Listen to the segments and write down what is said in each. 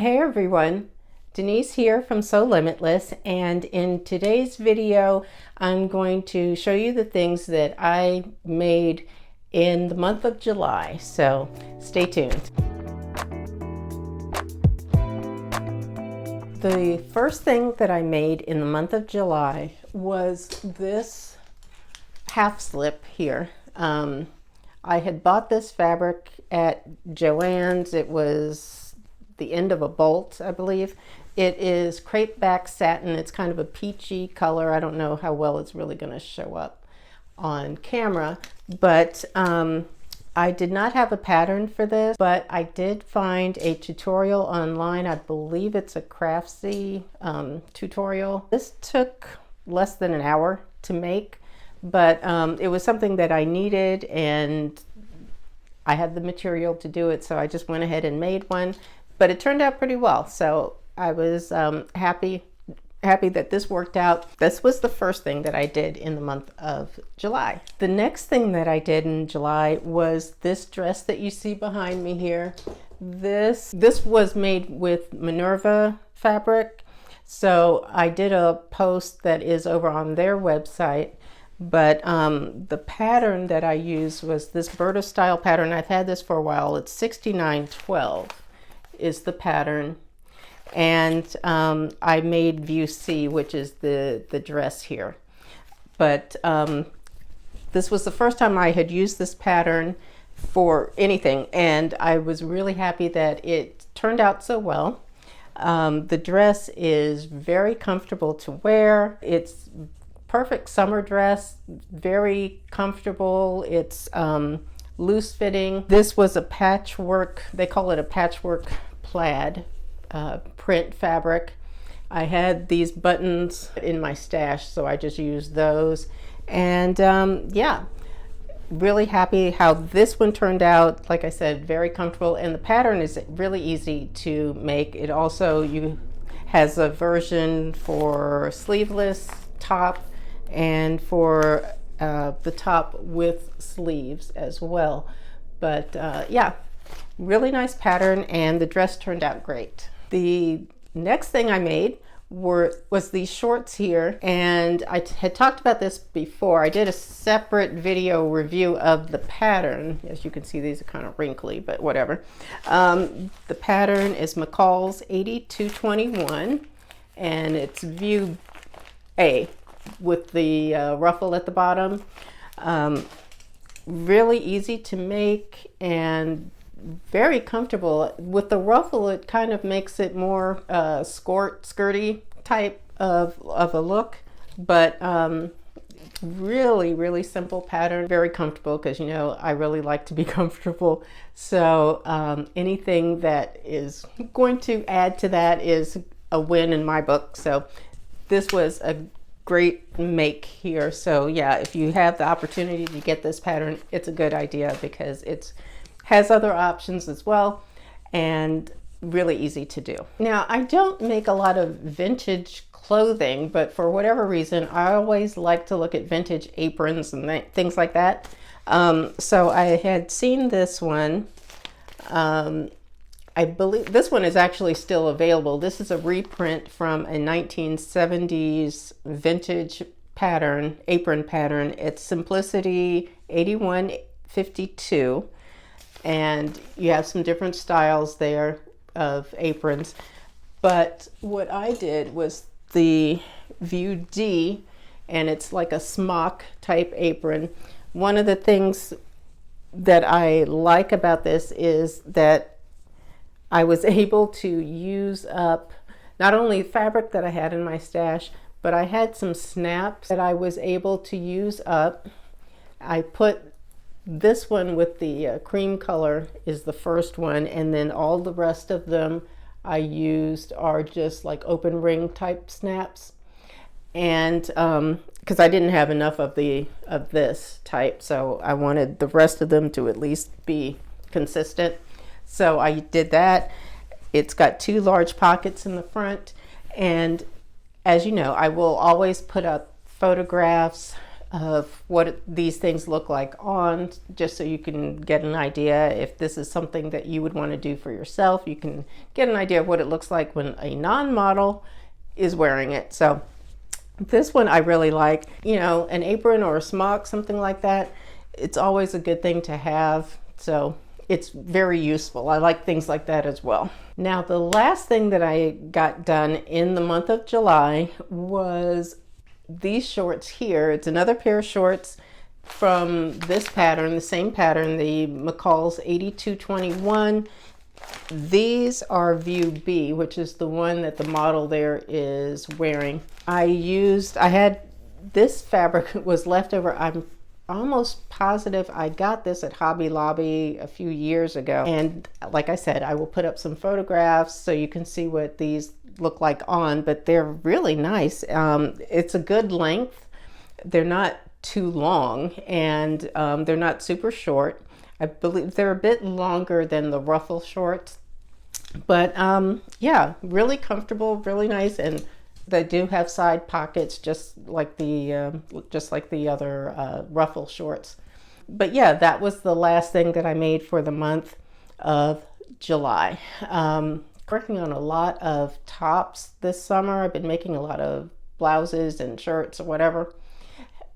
Hey everyone, Denise here from Sewlimitless, and in today's video I'm going to show you the things that I made in the month of July, so stay tuned. The first thing that I made in the month of July was this half slip here. I had bought this fabric at Joann's. It was the end of a bolt, I believe. It is crepe back satin. It's kind of a peachy color. I don't know how well it's really going to show up on camera, but I did not have a pattern for this, but I did find a tutorial online. I believe it's a Craftsy tutorial. This took less than an hour to make, but it was something that I needed and I had the material to do it, so I just went ahead and made one. But it turned out pretty well, so I was happy that this worked out. This was the first thing that I did in the month of July. The next thing that I did in July was this dress that you see behind me here. This was made with Minerva fabric, so I did a post that is over on their website. But the pattern that I used was this Berta style pattern. I've had this for a while. It's 6912 is the pattern, and I made view C, which is the dress here. But this was the first time I had used this pattern for anything, and I was really happy that it turned out so well. The dress is very comfortable to wear. It's perfect summer dress, very comfortable. It's loose fitting. This was a patchwork, they call it a patchwork plaid print fabric. I had these buttons in my stash, so I just used those. And yeah, really happy how this one turned out. Like I said, very comfortable, and the pattern is really easy to make. It also has a version for sleeveless top and for the top with sleeves as well. But yeah, really nice pattern, and the dress turned out great. The next thing I made was these shorts here, and I had talked about this before. I did a separate video review of the pattern. As you can see, these are kind of wrinkly, but whatever. The pattern is McCall's 8221, and it's view A with the ruffle at the bottom. Really easy to make and very comfortable. With the ruffle, it kind of makes it more skirty type of a look, but really simple pattern, very comfortable, because you know I really like to be comfortable, so anything that is going to add to that is a win in my book. So this was a great make here. So yeah, if you have the opportunity to get this pattern, it's a good idea because it has other options as well and really easy to do. Now, I don't make a lot of vintage clothing, but for whatever reason I always like to look at vintage aprons and things like that. So I had seen this one. I believe this one is actually still available. This is a reprint from a 1970s vintage pattern, apron pattern. It's Simplicity 8152, and you have some different styles there of aprons. But what I did was the view D, and it's like a smock type apron. One of the things that I like about this is that I was able to use up not only fabric that I had in my stash, but I had some snaps that I was able to use up. I put this one with the cream color is the first one, and then all the rest of them I used are just like open ring type snaps. And because I didn't have enough of this type, so I wanted the rest of them to at least be consistent. So I did that. It's got two large pockets in the front, and as you know, I will always put up photographs of what these things look like on, just so you can get an idea if this is something that you would want to do for yourself. You can get an idea of what it looks like when a non-model is wearing it. So this one I really like. You know, an apron or a smock, something like that, it's always a good thing to have. So it's very useful. I like things like that as well. Now, the last thing that I got done in the month of July was these shorts here. It's another pair of shorts from this pattern, the same pattern, the McCall's 8221. These are View B, which is the one that the model there is wearing. I had this fabric was left over. I'm almost positive I got this at Hobby Lobby a few years ago. And like I said, I will put up some photographs so you can see what these look like on, but they're really nice. It's a good length. They're not too long, and they're not super short. I believe they're a bit longer than the Ruffle shorts, but yeah, really comfortable, really nice, and they do have side pockets, just like the other Ruffle shorts. But yeah, that was the last thing that I made for the month of July. Working on a lot of tops this summer. I've been making a lot of blouses and shirts or whatever.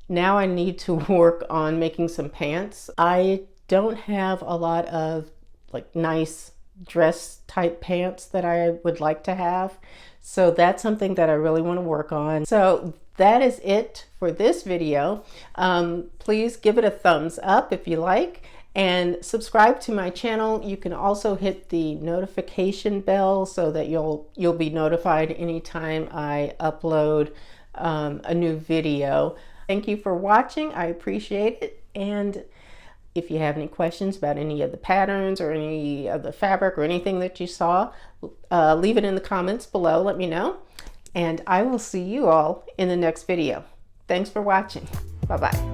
Now I need to work on making some pants. I don't have a lot of like nice dress type pants that I would like to have. So that's something that I really want to work on. So that is it for this video. Please give it a thumbs up if you like, and subscribe to my channel. You can also hit the notification bell so that you'll be notified anytime I upload a new video. Thank you for watching. I appreciate it. And if you have any questions about any of the patterns or any of the fabric or anything that you saw, leave it in the comments below. Let me know. And I will see you all in the next video. Thanks for watching. Bye-bye.